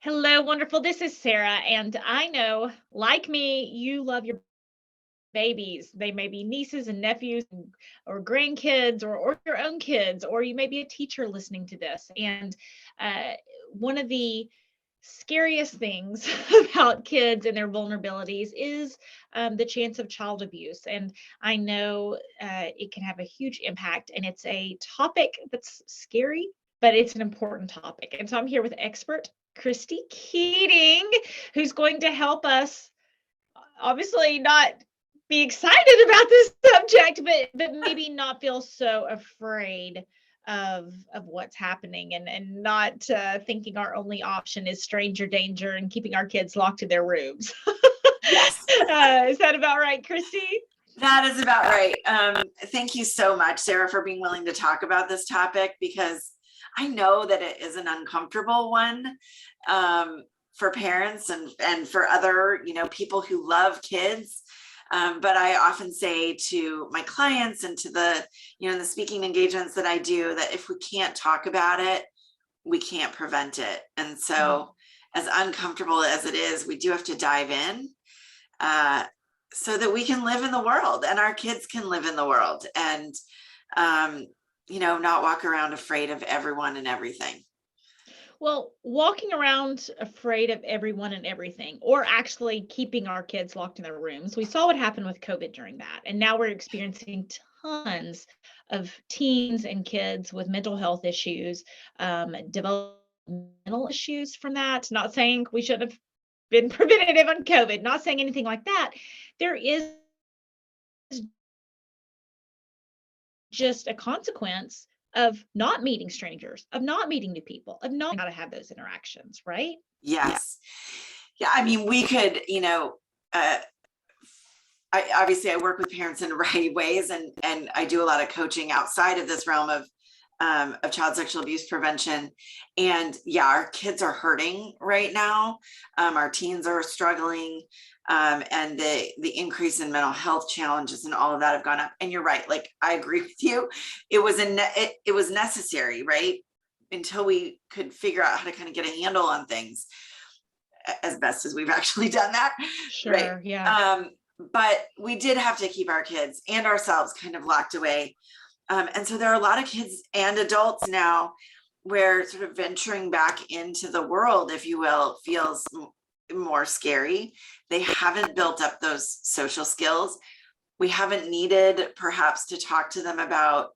Hello, wonderful. This is Sarah, and I know, like me, you love your babies. They may be nieces and nephews or grandkids or your own kids, or you may be a teacher listening to this. And one of the scariest things about kids and their vulnerabilities is the chance of child abuse. And I know it can have a huge impact, and it's a topic that's scary, but it's an important topic. And so I'm here with expert Christy Keating, who's going to help us obviously not be excited about this subject, but maybe not feel so afraid of what's happening and not thinking our only option is stranger danger and keeping our kids locked in their rooms. Yes. Is that about right, Christy? That is about right. Thank you so much, Sarah, for being willing to talk about this topic, because I know that it is an uncomfortable one for parents and for other, people who love kids. But I often say to my clients and to the, the speaking engagements that I do, that if we can't talk about it, we can't prevent it. And so as uncomfortable as it is, we do have to dive in so that we can live in the world and our kids can live in the world and, not walk around afraid of everyone and everything. Well, walking around afraid of everyone and everything, or actually keeping our kids locked in their rooms. We saw what happened with COVID during that. And now we're experiencing tons of teens and kids with mental health issues, developmental issues from that. Not saying we should have been preventative on COVID, not saying anything like that. There is just a consequence of not meeting strangers, of not meeting new people, of not how to have those interactions, right? Yes. Yeah. I mean, we could, I work with parents in a variety of ways, and I do a lot of coaching outside of this realm of child sexual abuse prevention. And yeah, our kids are hurting right now. Our teens are struggling. And the increase in mental health challenges and all of that have gone up. And you're right. Like, I agree with you. It was necessary, right? Until we could figure out how to kind of get a handle on things, as best as we've actually done that. Sure. Right. Yeah. But we did have to keep our kids and ourselves kind of locked away. And so there are a lot of kids and adults now where sort of venturing back into the world, if you will, feels more scary. They haven't built up those social skills. We haven't needed perhaps to talk to them about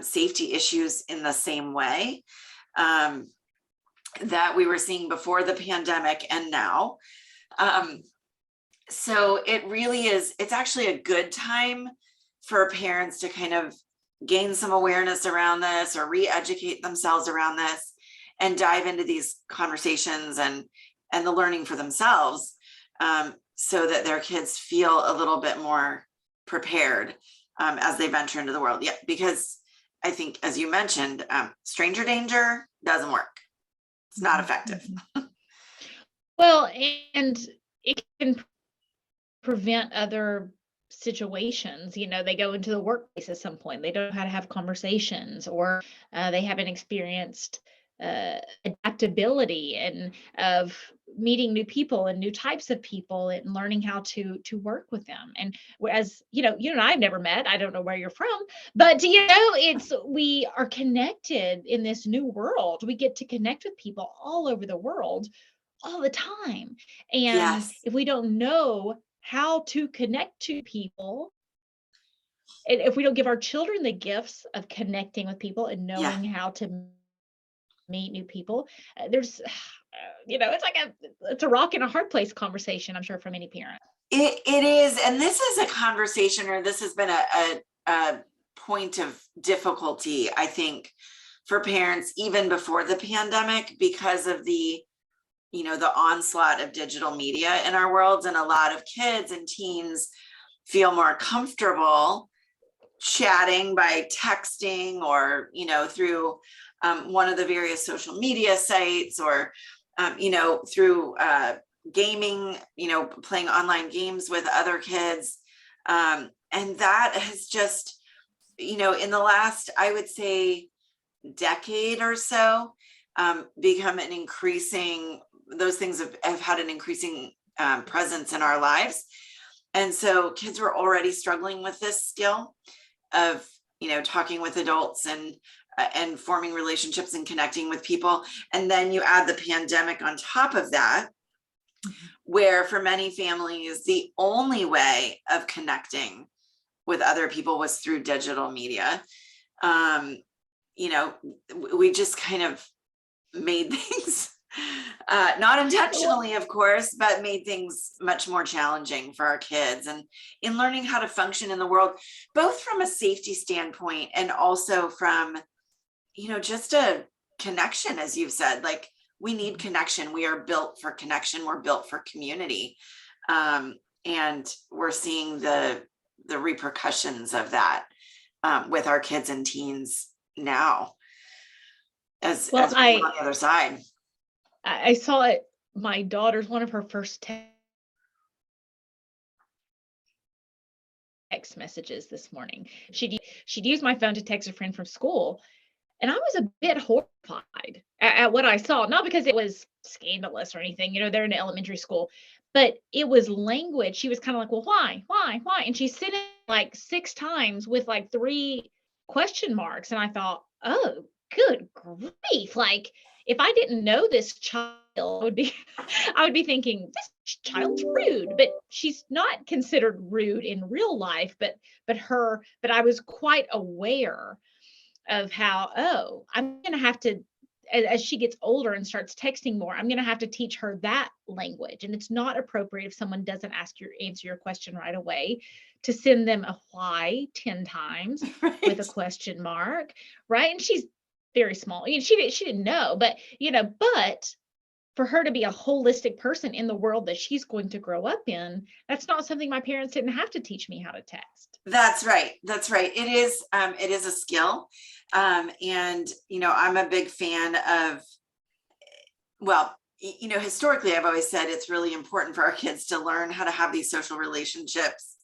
safety issues in the same way that we were seeing before the pandemic and now. So it really is, it's actually a good time for parents to kind of gain some awareness around this or re-educate themselves around this and dive into these conversations and the learning for themselves, so that their kids feel a little bit more prepared as they venture into the world. Yeah, because I think, as you mentioned, stranger danger doesn't work. It's not effective. Well, and it can prevent other situations. They go into the workplace at some point. They don't know how to have conversations, or they haven't experienced adaptability and of meeting new people and new types of people and learning how to work with them. And whereas, you and I have never met, I don't know where you're from, but we are connected in this new world. We get to connect with people all over the world all the time. And Yes. if we don't know how to connect to people, and if we don't give our children the gifts of connecting with people and knowing how to meet new people, there's it's a rock and a hard place conversation, I'm sure, for many parents. It is. And this is a conversation, or this has been a point of difficulty, I think, for parents even before the pandemic, because of the onslaught of digital media in our world. And a lot of kids and teens feel more comfortable chatting by texting or, through one of the various social media sites, or, through gaming, playing online games with other kids. And that has just, in the last, I would say, decade or so, become an increasing, those things have had an increasing presence in our lives. And so kids were already struggling with this skill of, talking with adults and forming relationships and connecting with people. And then you add the pandemic on top of that, where for many families, the only way of connecting with other people was through digital media. We just kind of made things, not intentionally, of course, but made things much more challenging for our kids and in learning how to function in the world, both from a safety standpoint and also from, just a connection, as you've said. Like, we need connection. We are built for connection. We're built for community. And we're seeing the repercussions of that with our kids and teens now as we're on the other side. I saw it. My daughter's one of her first text messages this morning. She'd used my phone to text a friend from school. And I was a bit horrified at what I saw, not because it was scandalous or anything, they're in elementary school, but it was language. She was kind of like, well, why? And she sent it like 6 times with like 3 question marks. And I thought, oh, good grief. Like, if I didn't know this child, I would be thinking, this child's rude, but she's not considered rude in real life, but I was quite aware of how, I'm going to have to, as she gets older and starts texting more, I'm going to have to teach her that language. And it's not appropriate if someone doesn't answer your question right away to send them a why 10 times with a question mark. Right. And she's very small. She didn't know, but for her to be a holistic person in the world that she's going to grow up in, that's not something my parents didn't have to teach me how to text. That's right. It is a skill. And, I'm a big fan of, historically, I've always said it's really important for our kids to learn how to have these social relationships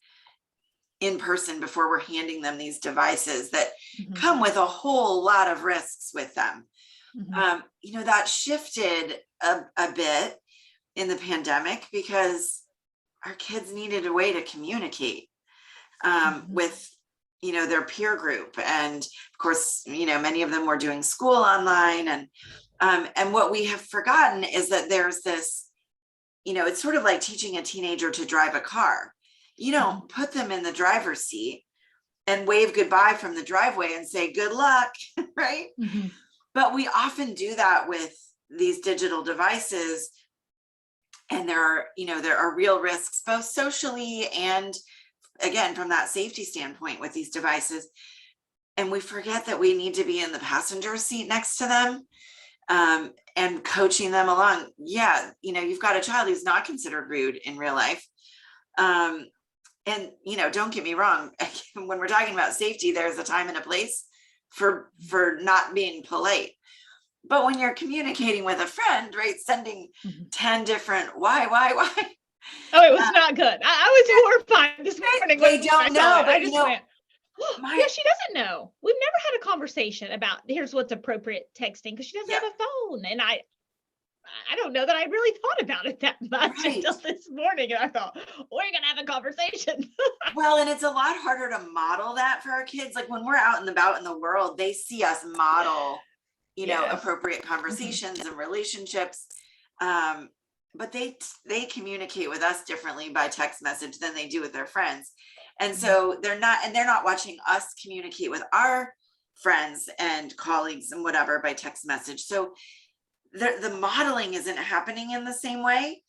in person before we're handing them these devices that come with a whole lot of risks with them. That shifted a bit in the pandemic because our kids needed a way to communicate with, their peer group. And of course, many of them were doing school online. And what we have forgotten is that there's this, it's sort of like teaching a teenager to drive a car. You don't put them in the driver's seat and wave goodbye from the driveway and say, good luck, right? But we often do that with these digital devices. And there are real risks, both socially and, again, from that safety standpoint with these devices. And we forget that we need to be in the passenger seat next to them and coaching them along. Yeah, you've got a child who's not considered rude in real life. And, don't get me wrong, when we're talking about safety, there's a time and a place for not being polite. But when you're communicating with a friend, right, sending 10 different why? Oh, it was not good. I was horrified this morning. They don't know, but I just went, yeah, she doesn't know. We've never had a conversation about here's what's appropriate texting because she doesn't have a phone. And I don't know that I really thought about it that much until this morning. And I thought, we're going to have a conversation. Well, and it's a lot harder to model that for our kids. Like when we're out and about in the world, they see us model, appropriate conversations and relationships. But they communicate with us differently by text message than they do with their friends. And so they're not watching us communicate with our friends and colleagues and whatever by text message. So the modeling isn't happening in the same way.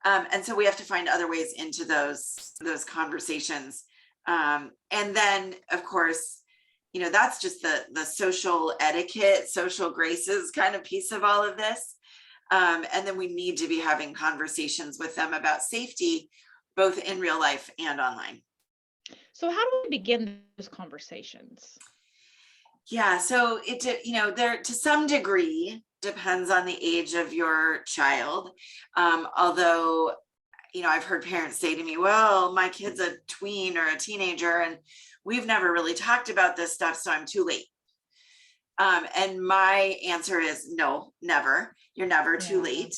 And so we have to find other ways into those conversations. And then of course, that's just the social etiquette, social graces kind of piece of all of this. And then we need to be having conversations with them about safety, both in real life and online. So how do we begin those conversations? Yeah, so there to some degree depends on the age of your child. Although, I've heard parents say to me, well, my kid's a tween or a teenager, and we've never really talked about this stuff, so I'm too late. And my answer is no, never. You're never too late.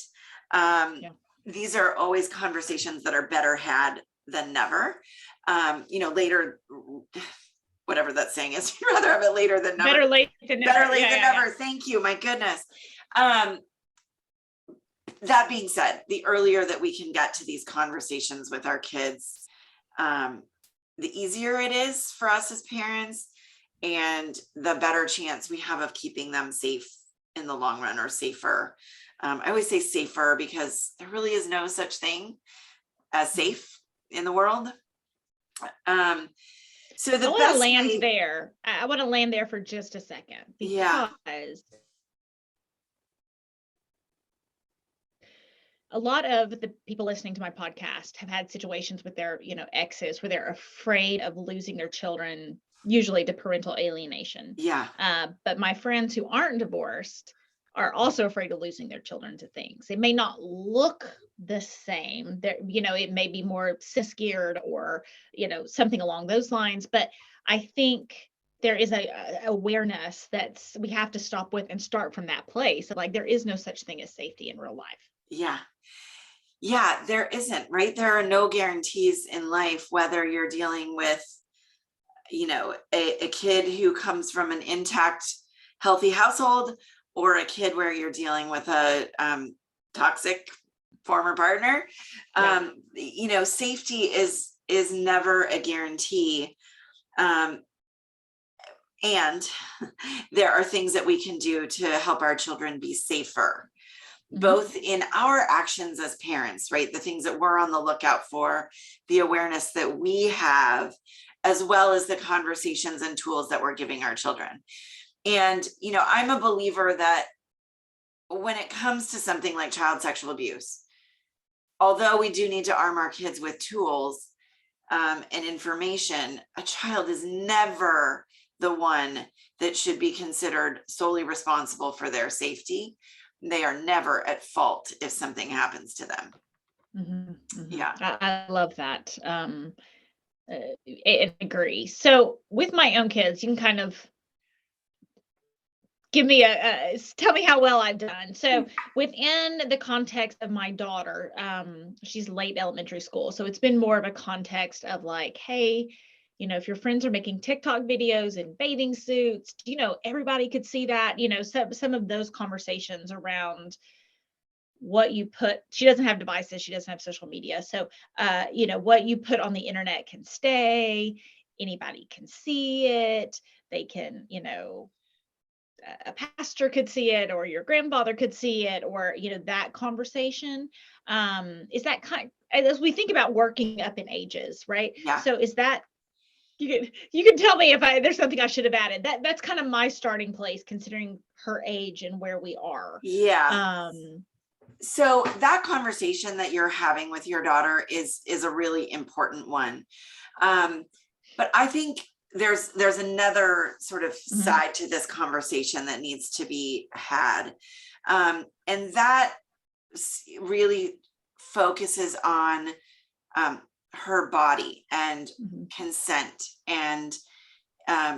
These are always conversations that are better had than never. Later, whatever that saying is, you'd rather have it later than never. Better late than never. Better late than never. Thank you. My goodness. That being said, the earlier that we can get to these conversations with our kids, the easier it is for us as parents, and the better chance we have of keeping them safe in the long run, or safer. I always say safer because there really is no such thing as safe in the world. So the I want to land there. I want to land there for just a second, because a lot of the people listening to my podcast have had situations with their, exes, where they're afraid of losing their children, usually to parental alienation. But my friends who aren't divorced are also afraid of losing their children to things. It may not look the same. It may be more scared or, something along those lines. But I think there is a awareness that we have to stop with and start from that place. Like, there is no such thing as safety in real life. Yeah, there isn't, right? There are no guarantees in life, whether you're dealing with, a kid who comes from an intact, healthy household, or a kid where you're dealing with a toxic former partner. Safety is never a guarantee. And there are things that we can do to help our children be safer, both in our actions as parents, right? The things that we're on the lookout for, the awareness that we have, as well as the conversations and tools that we're giving our children. And, I'm a believer that when it comes to something like child sexual abuse, although we do need to arm our kids with tools and information, a child is never the one that should be considered solely responsible for their safety. They are never at fault if something happens to them. I love that. I agree. So with my own kids, you can kind of give me tell me how well I've done. So within the context of my daughter, she's late elementary school. So it's been more of a context of like, hey, if your friends are making TikTok videos in bathing suits, everybody could see that, some of those conversations around what you put. She doesn't have devices. She doesn't have social media. So, what you put on the internet can stay. Anybody can see it. They can, a pastor could see it, or your grandfather could see it, or, that conversation. Is that as we think about working up in ages, right? So is that, you can tell me if there's something I should have added. That's kind of my starting place, considering her age and where we are. So that conversation that you're having with your daughter is a really important one. But I think there's another sort of side to this conversation that needs to be had. And that really focuses on her body and consent, and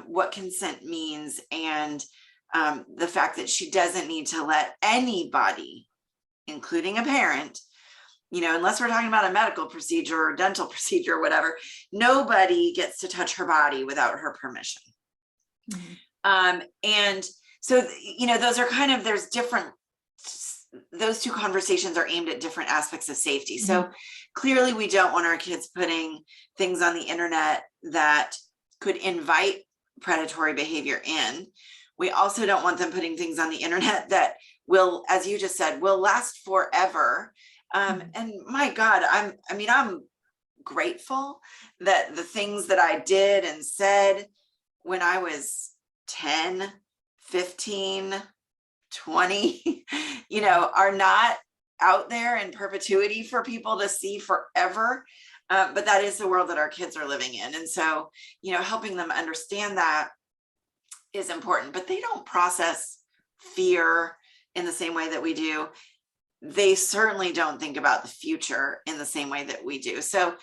what consent means, and the fact that she doesn't need to let anybody, including a parent, unless we're talking about a medical procedure or dental procedure or whatever, nobody gets to touch her body without her permission. And so, those are kind of, those two conversations are aimed at different aspects of safety. So clearly we don't want our kids putting things on the internet that could invite predatory behavior in. We also don't want them putting things on the internet that will, as you just said, will last forever. And my God, I'm grateful that the things that I did and said when I was 10, 15, 20, are not out there in perpetuity for people to see forever. But that is the world that our kids are living in. And so, helping them understand that is important, but they don't process fear in the same way that we do. They certainly don't think about the future in the same way that we do. So,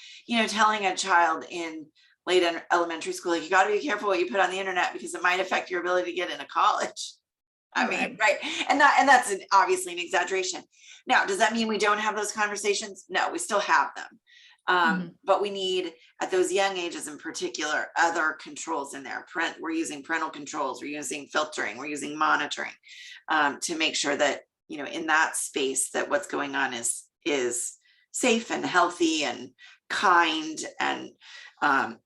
telling a child in late in elementary school, like, you got to be careful what you put on the internet because it might affect your ability to get into college. I mean, right. And that's obviously an exaggeration. Now, does that mean we don't have those conversations? No, we still have them. But we need, at those young ages in particular, other controls in there. We're using parental controls, we're using filtering, we're using monitoring, to make sure that, you know, in that space, that what's going on is safe and healthy and kind, and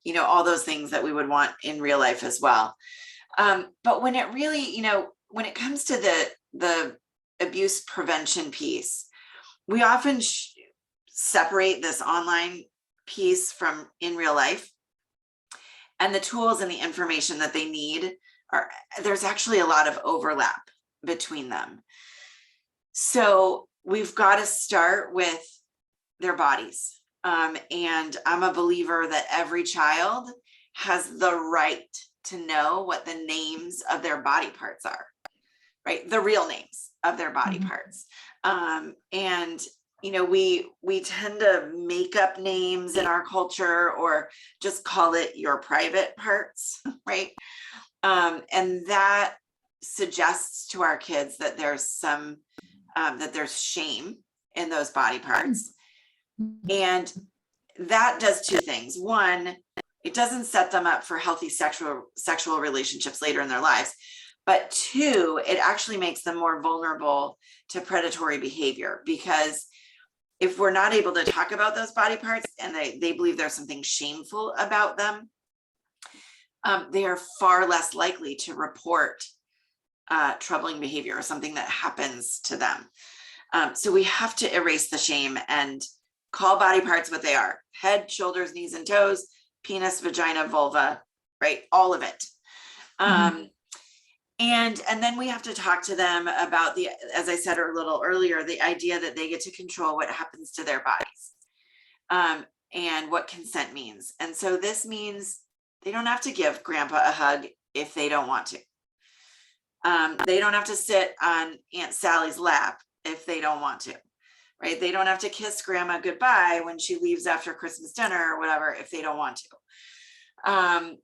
you know, all those things that we would want in real life as well. But when it really, you know, when it comes to the abuse prevention piece, we often separate this online piece from in real life, and the tools and the information that they need there's actually a lot of overlap between them. So we've got to start with their bodies. And I'm a believer that every child has the right to know what the names of their body parts are, right? The real names of their body parts. And, you know, we tend to make up names in our culture, or just call it your private parts, right? And that suggests to our kids that there's that there's shame in those body parts. And that does two things. One, it doesn't set them up for healthy sexual relationships later in their lives. But two, it actually makes them more vulnerable to predatory behavior, because if we're not able to talk about those body parts and they believe there's something shameful about them, they are far less likely to report troubling behavior or something that happens to them. So we have to erase the shame and call body parts what they are: head, shoulders, knees, and toes, penis, vagina, vulva, right? All of it. And then we have to talk to them about as I said a little earlier, the idea that they get to control what happens to their bodies, and what consent means. And so this means they don't have to give grandpa a hug if they don't want to. They don't have to sit on Aunt Sally's lap if they don't want to, right? They don't have to kiss grandma goodbye when she leaves after Christmas dinner or whatever if they don't want to.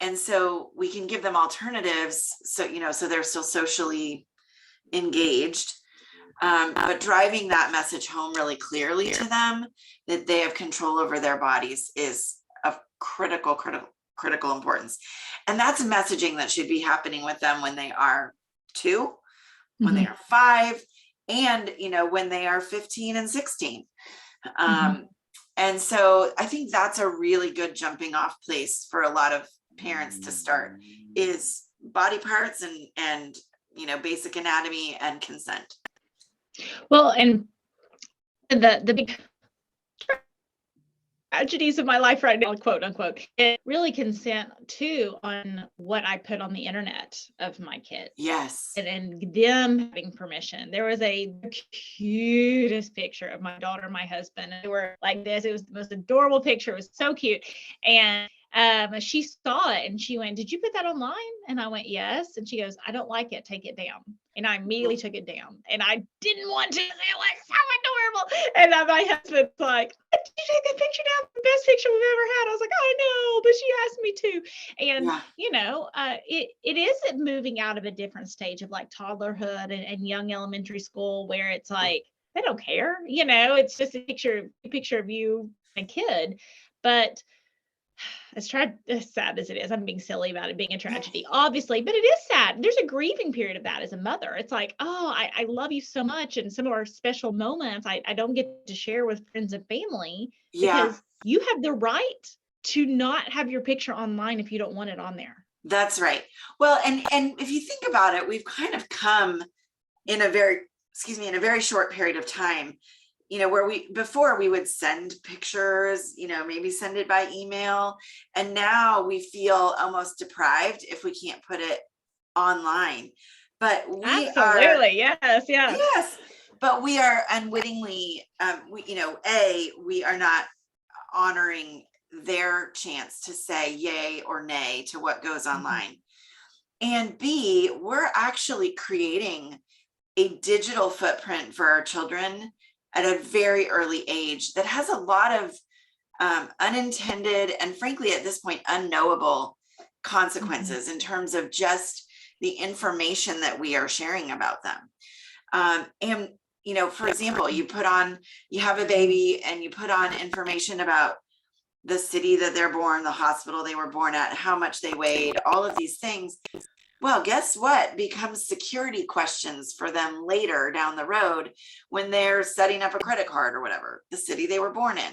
And so we can give them alternatives, so, you know, so they're still socially engaged, but driving that message home really clearly to them that they have control over their bodies is of critical importance. And that's messaging that should be happening with them when they are 2, when they are 5, and, you know, when they are 15 and 16. And so I think that's a really good jumping off place for a lot of parents to start, is body parts and you know, basic anatomy and consent. Well, and the big tragedies of my life right now, quote unquote, it really consent too on what I put on the internet of my kids. Yes. And them having permission. There was a cutest picture of my daughter and my husband. And they were like this. It was the most adorable picture. It was so cute. And she saw it and she went, "Did you put that online?" And I went, "Yes." And she goes, "I don't like it. Take it down." And I immediately took it down. And I didn't want to. It was so adorable. And my husband's like, "Did you take that picture down? The best picture we've ever had." I was like, "I know, but she asked me to." And, you know, it is moving out of a different stage of like toddlerhood and young elementary school, where it's like, they don't care. You know, it's just a picture of you and a kid. But as sad as it is, I'm being silly about it being a tragedy, obviously, but it is sad. There's a grieving period of that as a mother. It's like, oh, I love you so much. And some of our special moments I don't get to share with friends and family, because you have the right to not have your picture online if you don't want it on there. That's right. Well, and if you think about it, we've kind of come in a very short period of time, you know, where before we would send pictures, you know, maybe send it by email. And now we feel almost deprived if we can't put it online. But we Absolutely. Yes. But we are unwittingly, we are not honoring their chance to say yay or nay to what goes online. And B, we're actually creating a digital footprint for our children at a very early age that has a lot of unintended and frankly, at this point, unknowable consequences in terms of just the information that we are sharing about them. And, for example, you have a baby and you put on information about the city that they're born, the hospital they were born at, how much they weighed, all of these things. Well, guess what becomes security questions for them later down the road when they're setting up a credit card or whatever, the city they were born in.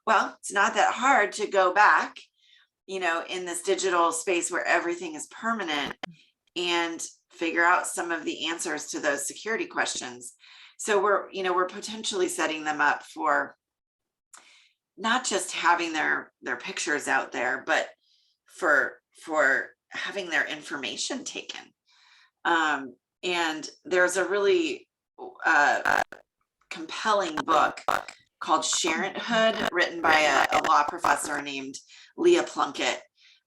Well, it's not that hard to go back, in this digital space where everything is permanent and figure out some of the answers to those security questions. So we're potentially setting them up for not just having their pictures out there, but for having their information taken. And there's a really compelling book called Parenthood, written by a law professor named Leah Plunkett,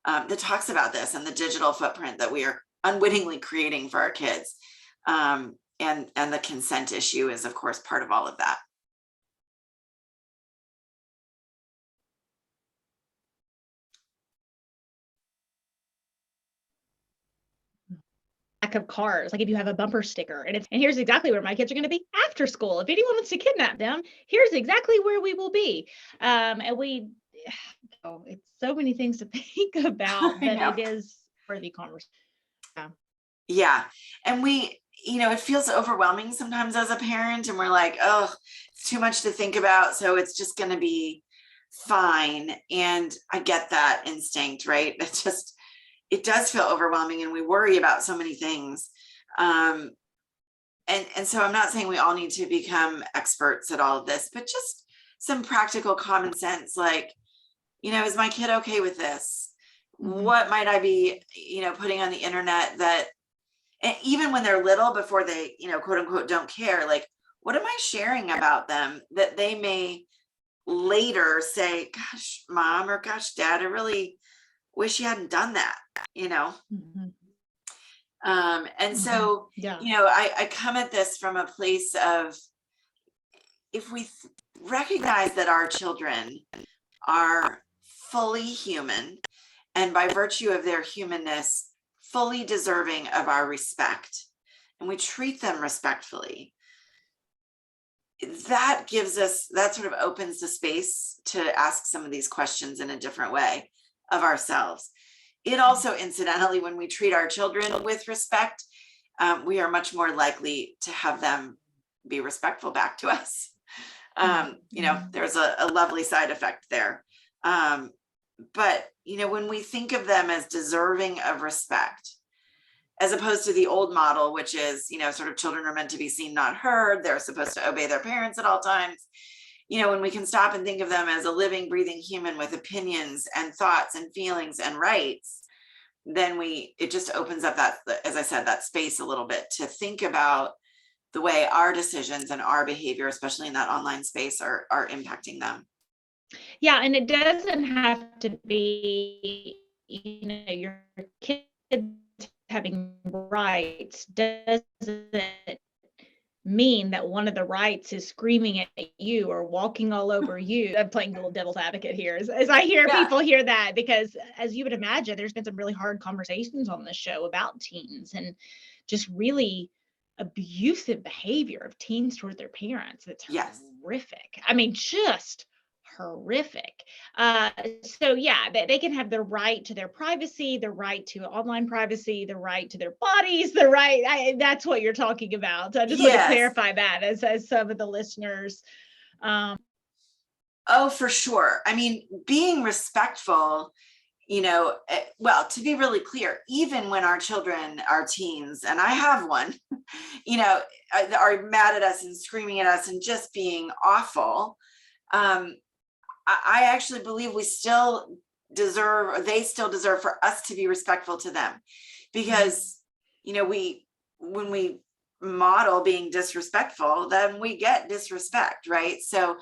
that talks about this and the digital footprint that we are unwittingly creating for our kids. And the consent issue is, of course, part of all of that. Of cars, like if you have a bumper sticker and here's exactly where my kids are going to be after school. If anyone wants to kidnap them, here's exactly where we will be. And it's so many things to think about, but it is worthy conversation. Yeah. And it feels overwhelming sometimes as a parent, and we're like, oh, it's too much to think about, so it's just going to be fine. And I get that instinct, right? It does feel overwhelming, and we worry about so many things. And so I'm not saying we all need to become experts at all of this, but just some practical common sense, like, is my kid okay with this? Mm-hmm. What might I be, putting on the internet that, and even when they're little, before they, quote unquote, don't care, like, what am I sharing about them that they may later say, gosh, mom, or gosh, dad, I really wish you hadn't done that, Mm-hmm. And so, I come at this from a place of, if we recognize that our children are fully human, and by virtue of their humanness, fully deserving of our respect, and we treat them respectfully, that sort of opens the space to ask some of these questions in a different way of ourselves. It also, incidentally, when we treat our children with respect, we are much more likely to have them be respectful back to us. There's a lovely side effect there. But, when we think of them as deserving of respect, as opposed to the old model, which is, sort of children are meant to be seen, not heard. They're supposed to obey their parents at all times. When we can stop and think of them as a living, breathing human with opinions and thoughts and feelings and rights, then it just opens up that, as I said, that space a little bit to think about the way our decisions and our behavior, especially in that online space, are impacting them. Yeah. And it doesn't have to be, your kids having rights doesn't mean that one of the rights is screaming at you or walking all over you. I'm playing the little devil's advocate here as I hear people hear that, because as you would imagine, there's been some really hard conversations on this show about teens and just really abusive behavior of teens toward their parents. It's horrific. I mean, just horrific. So they can have the right to their privacy, the right to online privacy, the right to their bodies, that's what you're talking about. So I just want to clarify that as some of the listeners. Oh, for sure. I mean, being respectful, to be really clear, even when our children are teens, and I have one, are mad at us and screaming at us and just being awful, I actually believe they still deserve for us to be respectful to them, because, when we model being disrespectful, then we get disrespect, right? So,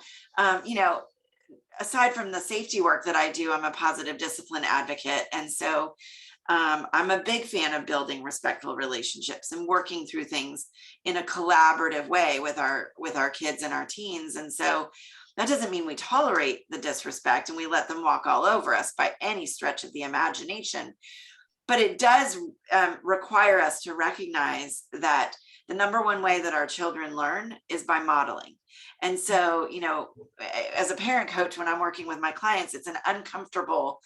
aside from the safety work that I do, I'm a positive discipline advocate. And so I'm a big fan of building respectful relationships and working through things in a collaborative way with our kids and our teens. And so, That doesn't mean we tolerate the disrespect and we let them walk all over us by any stretch of the imagination. But it does require us to recognize that the number one way that our children learn is by modeling. And so, as a parent coach, when I'm working with my clients, it's an uncomfortable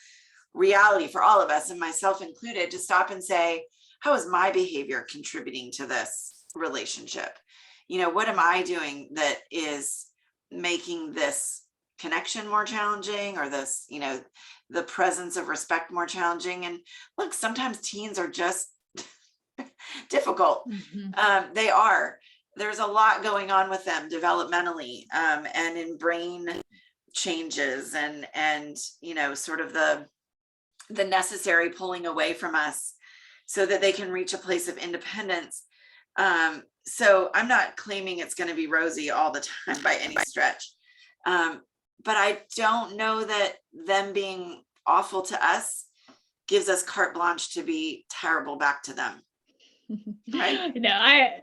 reality for all of us, and myself included, to stop and say, how is my behavior contributing to this relationship? What am I doing that is making this connection more challenging, or this, the presence of respect more challenging? And look, sometimes teens are just difficult. Mm-hmm. They are. There's a lot going on with them developmentally, and in brain changes, and sort of the necessary pulling away from us so that they can reach a place of independence. So I'm not claiming it's going to be rosy all the time by any stretch. But I don't know that them being awful to us gives us carte blanche to be terrible back to them. Right? No, I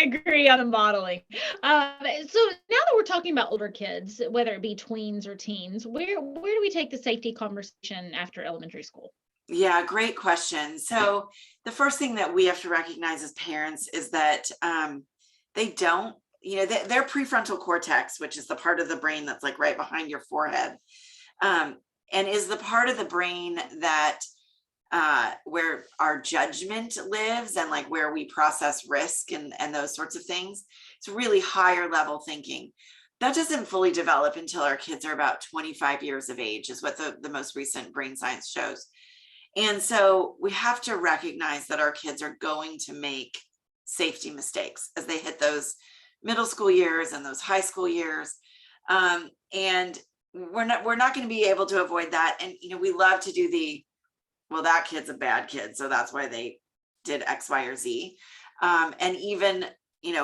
agree on the modeling. So now that we're talking about older kids, whether it be tweens or teens, where do we take the safety conversation after elementary school? Yeah, great question. So the first thing that we have to recognize as parents is that they don't, their prefrontal cortex, which is the part of the brain that's like right behind your forehead, and is the part of the brain that where our judgment lives, and like where we process risk and those sorts of things. It's really higher level thinking. That doesn't fully develop until our kids are about 25 years of age, is what the most recent brain science shows. And so we have to recognize that our kids are going to make safety mistakes as they hit those middle school years and those high school years. And we're not going to be able to avoid that. And, we love to do well, that kid's a bad kid, so that's why they did X, Y, or Z. And even,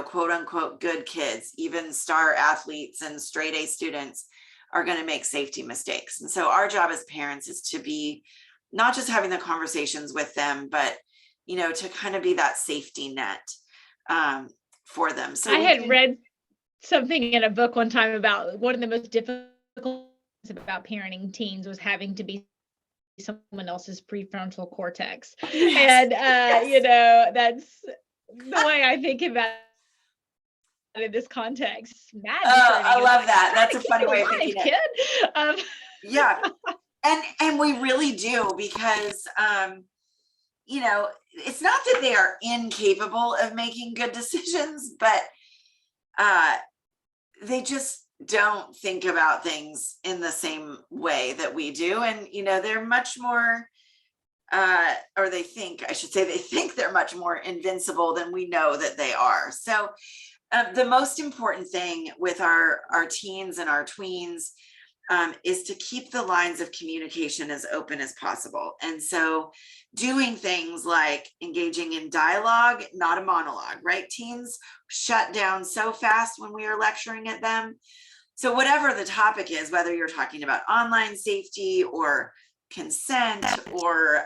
quote unquote, good kids, even star athletes and straight A students are going to make safety mistakes. And so our job as parents is to be not just having the conversations with them, but, to kind of be that safety net for them. So I had read something in a book one time about one of the most difficult things about parenting teens was having to be someone else's prefrontal cortex. Yes. And Yes. That's the way I think about it in this context. I love that. That's a funny way of thinking kid. Yeah. And we really do, because it's not that they are incapable of making good decisions, but they just don't think about things in the same way that we do. And, they're much more, or they think they're much more invincible than we know that they are. So the most important thing with our teens and our tweens is to keep the lines of communication as open as possible. And so doing things like engaging in dialogue, not a monologue, right? Teens shut down so fast when we are lecturing at them. So whatever the topic is, whether you're talking about online safety or consent or,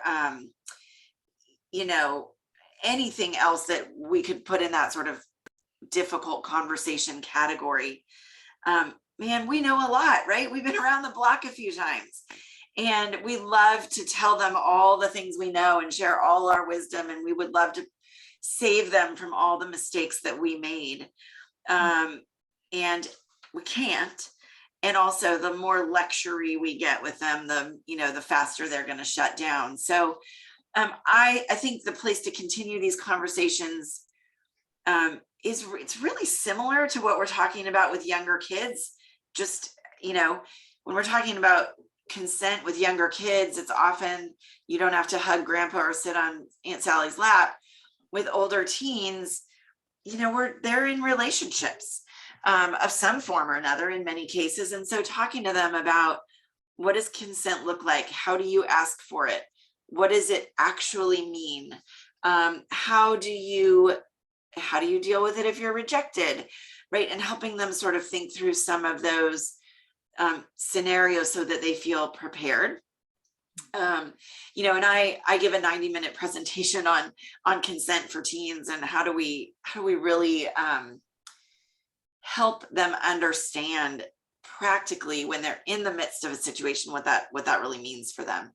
anything else that we could put in that sort of difficult conversation category, man, we know a lot, right? We've been around the block a few times, and we love to tell them all the things we know and share all our wisdom. And we would love to save them from all the mistakes that we made. And we can't. And also, the more lecture-y we get with them, the faster they're going to shut down. So I think the place to continue these conversations it's really similar to what we're talking about with younger kids. Just, when we're talking about consent with younger kids, it's often you don't have to hug grandpa or sit on Aunt Sally's lap. With older teens, they're in relationships of some form or another in many cases. And so talking to them about, what does consent look like? How do you ask for it? What does it actually mean? How do you deal with it if you're rejected, right? And helping them sort of think through some of those scenarios so that they feel prepared. And I give a 90-minute presentation on consent for teens, and how do we really help them understand practically when they're in the midst of a situation, what that really means for them.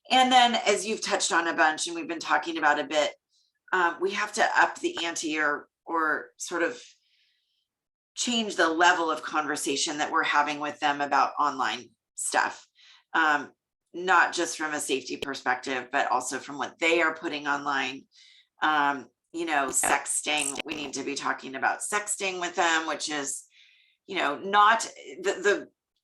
And then, as you've touched on a bunch and we've been talking about a bit, we have to up the ante or sort of change the level of conversation that we're having with them about online stuff. Not just from a safety perspective, but also from what they are putting online. Sexting, we need to be talking about sexting with them, which is, not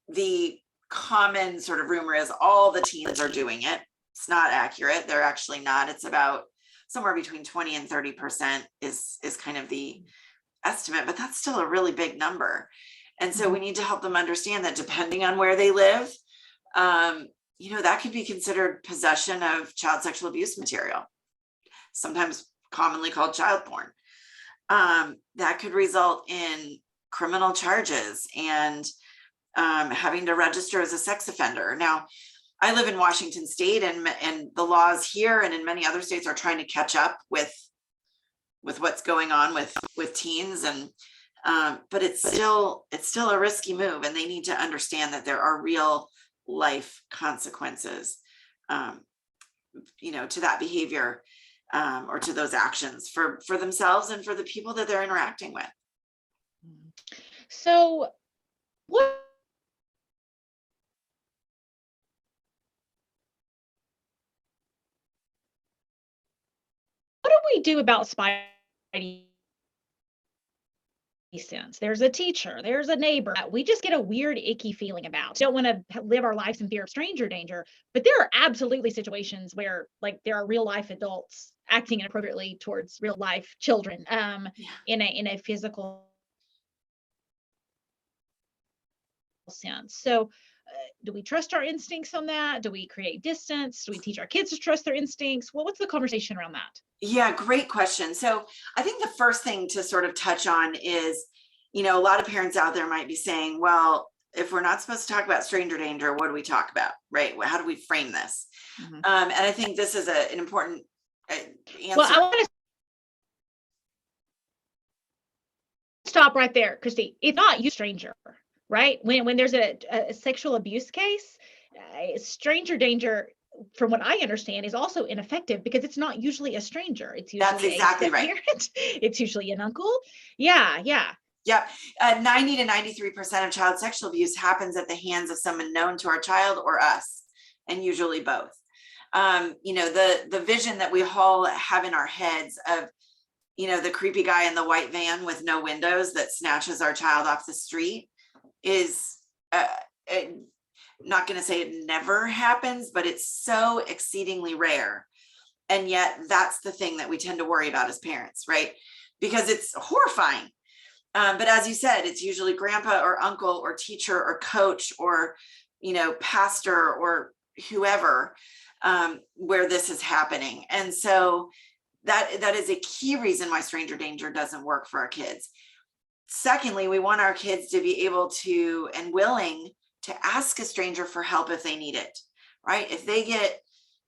the common sort of rumor is all the teens are doing it. It's not accurate. They're actually not. It's about somewhere between 20 and 30% is kind of the estimate, but that's still a really big number. And so we need to help them understand that depending on where they live, that could be considered possession of child sexual abuse material, sometimes commonly called child porn. That could result in criminal charges and having to register as a sex offender. Now, I live in Washington State, and the laws here and in many other states are trying to catch up with what's going on with teens, and but it's still a risky move, and they need to understand that there are real life consequences to that behavior or to those actions for themselves and for the people that they're interacting with. So what do we do about spidey sense? There's a teacher, there's a neighbor. We just get a weird, icky feeling about. Don't want to live our lives in fear of stranger danger, but there are absolutely situations where, like, there are real life adults acting inappropriately towards real life children in a physical sense. So do we trust our instincts on that? Do we create distance? Do we teach our kids to trust their instincts? What's the conversation around that? Yeah, great question. So I think the first thing to sort of touch on is, a lot of parents out there might be saying, well, if we're not supposed to talk about stranger danger, what do we talk about, right? How do we frame this? And I think this is an important answer. Well, I want to stop right there, Christy. It's not you stranger, right? When there's a sexual abuse case, stranger danger, from what I understand, is also ineffective because it's not usually a stranger. It's usually That's exactly right. It's usually an uncle. Yeah. Yep. 90 to 93% of child sexual abuse happens at the hands of someone known to our child or us, and usually both. The vision that we all have in our heads of, the creepy guy in the white van with no windows that snatches our child off the street is not going to say it never happens, but it's so exceedingly rare. And yet that's the thing that we tend to worry about as parents, right? Because it's horrifying. But as you said, it's usually grandpa or uncle or teacher or coach or, pastor or whoever, where this is happening. And so that is a key reason why stranger danger doesn't work for our kids. Secondly, we want our kids to be able to and willing to ask a stranger for help if they need it, right? If they get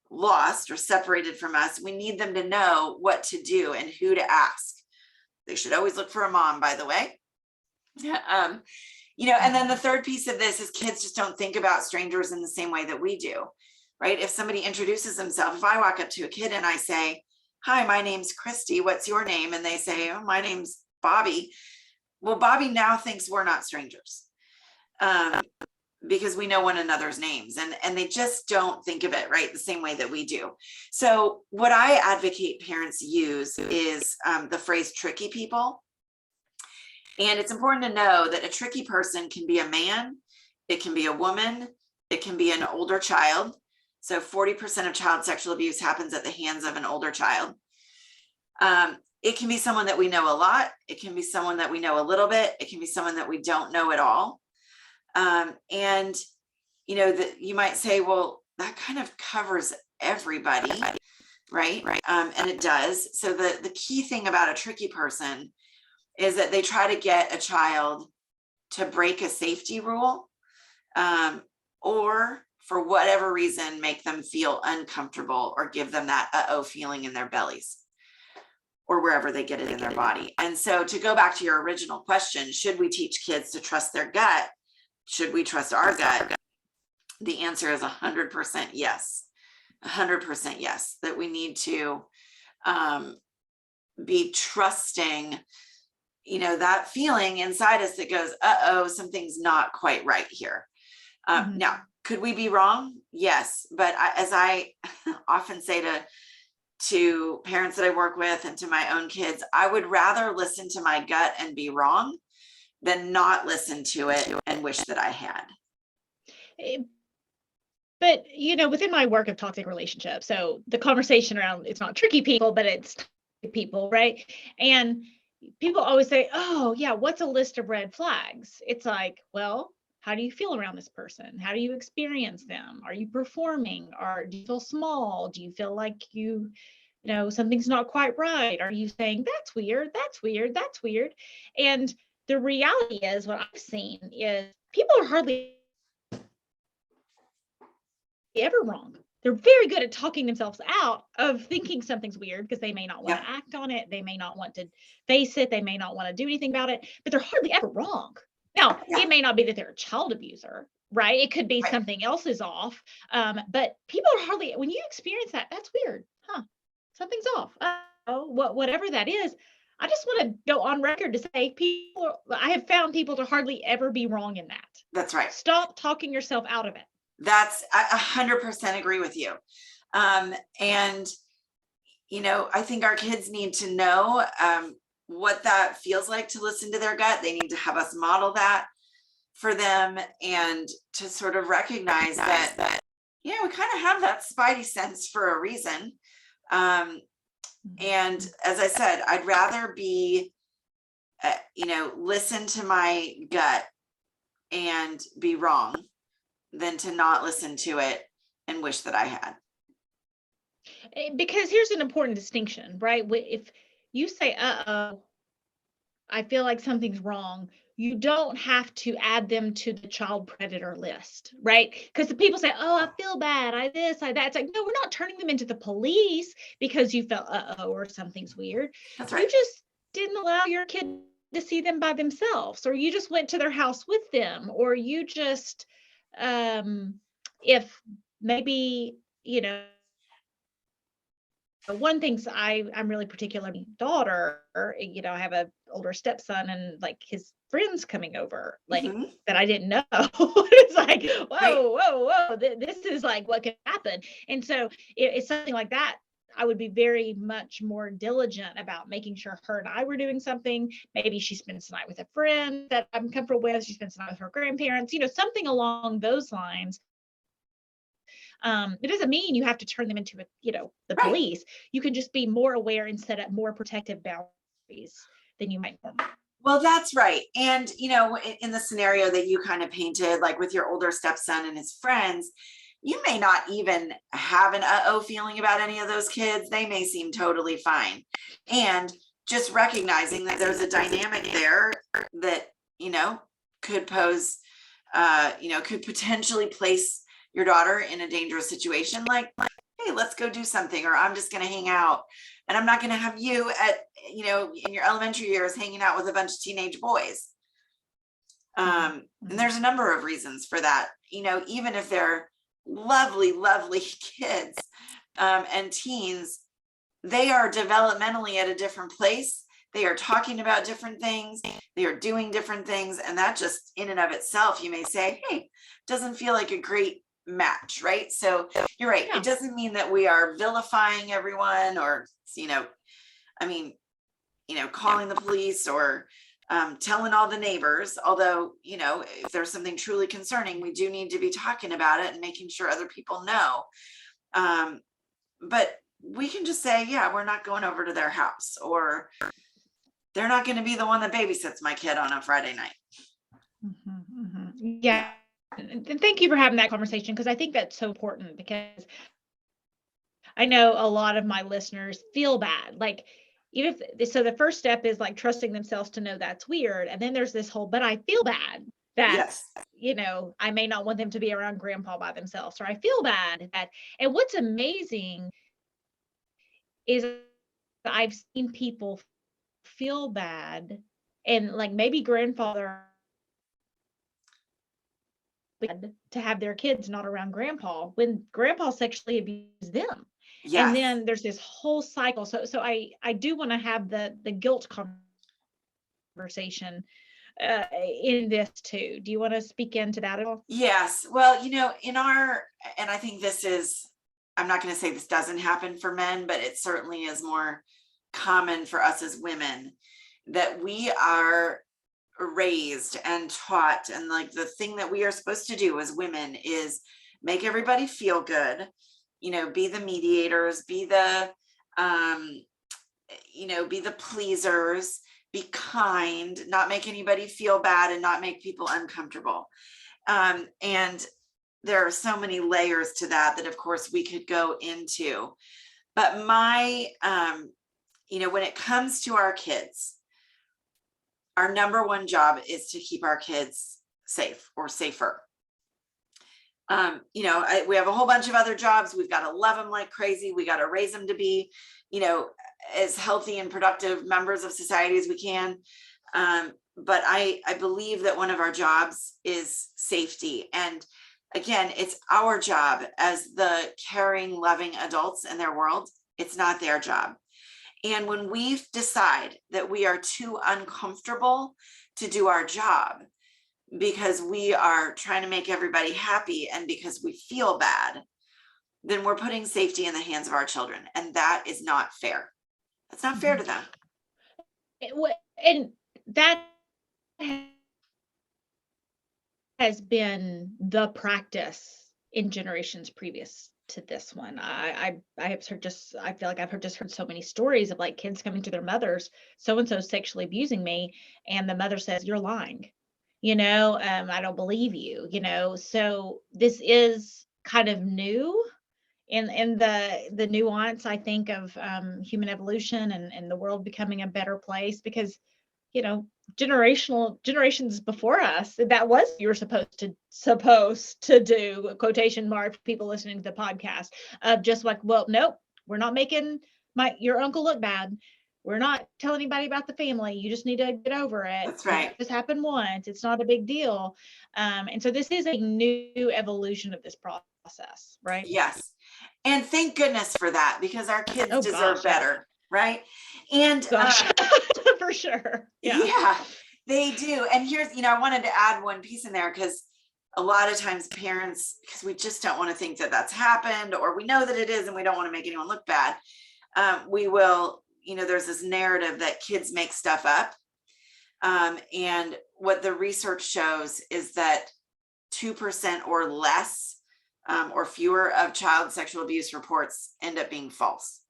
lost or separated from us, we need them to know what to do and who to ask. They should always look for a mom, by the way. And then the third piece of this is kids just don't think about strangers in the same way that we do, right? If somebody introduces themselves, if I walk up to a kid and I say, hi, my name's Christy, what's your name? And they say, oh, my name's Bobby. Well, Bobby now thinks we're not strangers because we know one another's names, and they just don't think of it, right, the same way that we do. So what I advocate parents use is the phrase tricky people. And it's important to know that a tricky person can be a man, it can be a woman, it can be an older child. So 40% of child sexual abuse happens at the hands of an older child. It can be someone that we know a lot. It can be someone that we know a little bit. It can be someone that we don't know at all. And you might say, well, that kind of covers everybody, right? And it does. So the key thing about a tricky person is that they try to get a child to break a safety rule, or for whatever reason, make them feel uncomfortable or give them that uh-oh feeling in their bellies or wherever they get it in their body. And so to go back to your original question, should we teach kids to trust their gut? should we trust our gut? The answer is 100% yes. 100% yes, that we need to be trusting, that feeling inside us that goes, uh-oh, something's not quite right here. Now, could we be wrong? Yes. But as I often say to parents that I work with and to my own kids, I would rather listen to my gut and be wrong than not listen to it and wish that I had. But, within my work of toxic relationships, so the conversation around, it's not tricky people, but it's toxic people, right? And people always say, oh, yeah, what's a list of red flags? It's like, well, how do you feel around this person? How do you experience them? Are you performing? Or do you feel small? Do you feel like something's not quite right? Are you saying, that's weird, that's weird, that's weird? And the reality is, what I've seen is people are hardly ever wrong. They're very good at talking themselves out of thinking something's weird because they may not want to act on it. They may not want to face it. They may not want to do anything about it, but they're hardly ever wrong. Now, it may not be that they're a child abuser, right? It could be something else is off. But people are hardly, when you experience that, that's weird. Huh? Something's off. Whatever that is. I just want to go on record to say I have found people to hardly ever be wrong in that. That's right. Stop talking yourself out of it. That's, I 100% agree with you. And, I think our kids need to know what that feels like to listen to their gut. They need to have us model that for them, and to sort of recognize that, we kind of have that spidey sense for a reason. And as I said, I'd rather be, listen to my gut and be wrong than to not listen to it and wish that I had. Because here's an important distinction, right? If you say, uh-oh, I feel like something's wrong, you don't have to add them to the child predator list, right? Because the people say, oh, I feel bad, I this, I that. It's like, no, we're not turning them into the police because you felt, uh-oh, or something's weird. That's right. You just didn't allow your kid to see them by themselves, or you just went to their house with them, or you just, if maybe, one thing's I'm really particular, my daughter, I have an older stepson, and like his friends coming over, like that I didn't know. It's like, whoa, this is like what could happen. And so it's something like that. I would be very much more diligent about making sure her and I were doing something. Maybe she spends the night with a friend that I'm comfortable with. She spends the night with her grandparents, something along those lines. It doesn't mean you have to turn them into the police. You can just be more aware and set up more protective boundaries than you might normally. Well, that's right. And, in the scenario that you kind of painted, like with your older stepson and his friends, you may not even have an uh-oh feeling about any of those kids. They may seem totally fine. And just recognizing that there's a dynamic there that, could pose, could potentially place your daughter in a dangerous situation, like, hey, let's go do something, or I'm just going to hang out, and I'm not going to have you at, in your elementary years hanging out with a bunch of teenage boys. And there's a number of reasons for that, even if they're lovely, lovely kids and teens, they are developmentally at a different place. They are talking about different things. They are doing different things. And that just in and of itself, you may say, hey, doesn't feel like a great match, right? So you're right. It doesn't mean that we are vilifying everyone, or, calling the police, or telling all the neighbors. Although, if there's something truly concerning, we do need to be talking about it and making sure other people know. But we can just say, yeah, we're not going over to their house, or they're not going to be the one that babysits my kid on a Friday night. Yeah. And thank you for having that conversation, because I think that's so important, because I know a lot of my listeners feel bad. Like, so the first step is like trusting themselves to know that's weird. And then there's this whole, but I feel bad that, I may not want them to be around grandpa by themselves, or I feel bad that, and what's amazing is I've seen people feel bad, and like maybe grandfather to have their kids not around grandpa when grandpa sexually abused them. And Yes. then there's this whole cycle. So I do want to have the guilt conversation in this too. Do you want to speak into that at all? Yes. Well, and I think I'm not going to say this doesn't happen for men, but it certainly is more common for us as women, that we are raised and taught, and like the thing that we are supposed to do as women is make everybody feel good, be the mediators, be the be the pleasers, be kind, not make anybody feel bad, and not make people uncomfortable. And there are so many layers to that of course we could go into. But when it comes to our kids, our number one job is to keep our kids safe or safer. We have a whole bunch of other jobs. We've got to love them like crazy. We got to raise them to be, as healthy and productive members of society as we can. But I believe that one of our jobs is safety. And again, it's our job as the caring, loving adults in their world. It's not their job. And when we decide that we are too uncomfortable to do our job because we are trying to make everybody happy and because we feel bad, then we're putting safety in the hands of our children. And that is not fair. That's not fair to them. And that has been the practice in generations previous to this one. I have heard I feel like I've heard so many stories of like kids coming to their mothers, so-and-so sexually abusing me. And the mother says, you're lying, I don't believe you, so this is kind of new in the nuance, I think, of human evolution and the world becoming a better place, because generations before us, that was you were supposed to do, quotation mark, people listening to the podcast, of just like, well, nope, we're not making your uncle look bad. We're not telling anybody about the family. You just need to get over it. That's right. This happened once. It's not a big deal. And so this is a new evolution of this process, right? Yes. And thank goodness for that, because our kids deserve better. Right. And for sure. Yeah, they do. And here's, I wanted to add one piece in there, because a lot of times parents, because we just don't want to think that that's happened, or we know that it is and we don't want to make anyone look bad. We will, there's this narrative that kids make stuff up. And what the research shows is that 2% or less or fewer of child sexual abuse reports end up being false.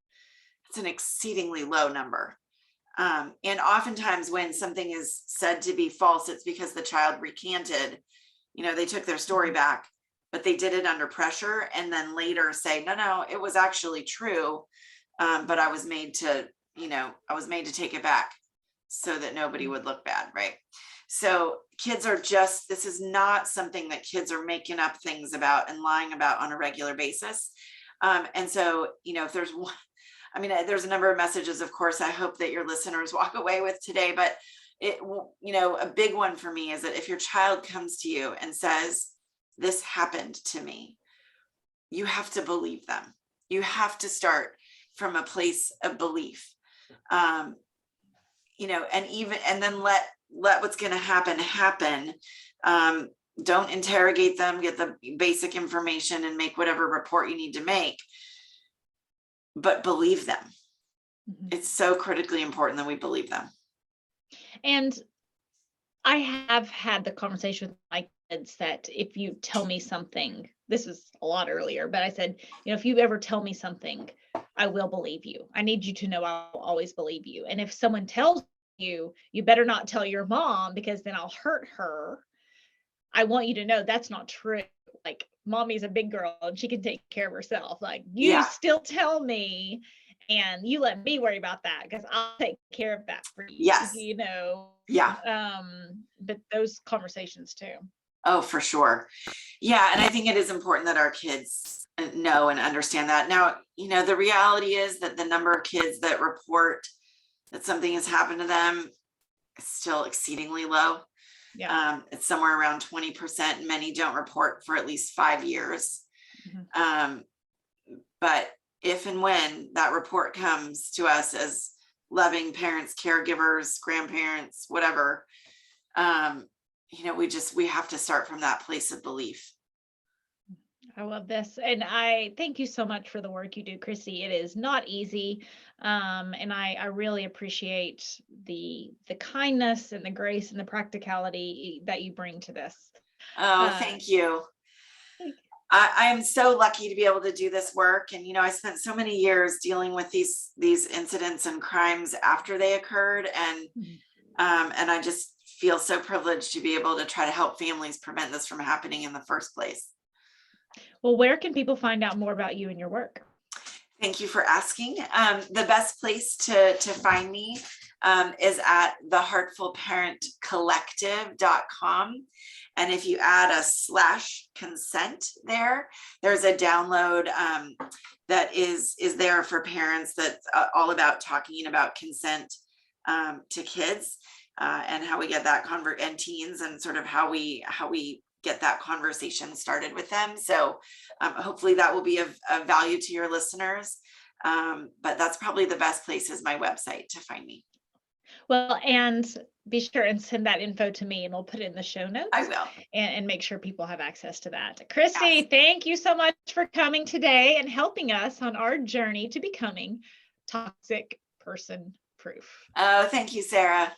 It's an exceedingly low number. And oftentimes when something is said to be false, it's because the child recanted, they took their story back, but they did it under pressure, and then later say, no, it was actually true. But I was made to take it back so that nobody would look bad. Right. So kids are this is not something that kids are making up things about and lying about on a regular basis. And so, if there's one, there's a number of messages, of course, I hope that your listeners walk away with today, but a big one for me is that if your child comes to you and says, this happened to me, you have to believe them. You have to start from a place of belief, and then let what's going to happen. Don't interrogate them, get the basic information and make whatever report you need to make. But believe them. Mm-hmm. It's so critically important that we believe them. And I have had the conversation with my kids that if you tell me something, this was a lot earlier, but I said, if you ever tell me something, I will believe you. I need you to know I'll always believe you. And if someone tells you, you better not tell your mom, because then I'll hurt her. I want you to know that's not true. Like, mommy's a big girl and she can take care of herself. Like, you still tell me and you let me worry about that, because I'll take care of that for you. Yes. Yeah. But those conversations too. Oh, for sure. Yeah. And I think it is important that our kids know and understand that. Now, the reality is that the number of kids that report that something has happened to them is still exceedingly low. Yeah. It's somewhere around 20%. Many don't report for at least 5 years. But if and when that report comes to us as loving parents, caregivers, grandparents, whatever, we have to start from that place of belief. I love this. And I thank you so much for the work you do, Christy. It is not easy. And I really appreciate the kindness and the grace and the practicality that you bring to this. Oh, thank you. I am so lucky to be able to do this work. And, I spent so many years dealing with these incidents and crimes after they occurred. And I just feel so privileged to be able to try to help families prevent this from happening in the first place. Well, where can people find out more about you and your work? Thank you for asking. The best place to find me is at the heartfulparentcollective.com. And if you add a /consent there's a download that is there for parents that's all about talking about consent to kids and how we get that and teens, and sort of how we get that conversation started with them. So hopefully that will be of value to your listeners. But that's probably the best place, is my website, to find me. Well, and be sure and send that info to me, and we'll put it in the show notes. I will. And make sure people have access to that. Christy, yes. Thank you so much for coming today and helping us on our journey to becoming toxic person proof. Oh, thank you, Sarah.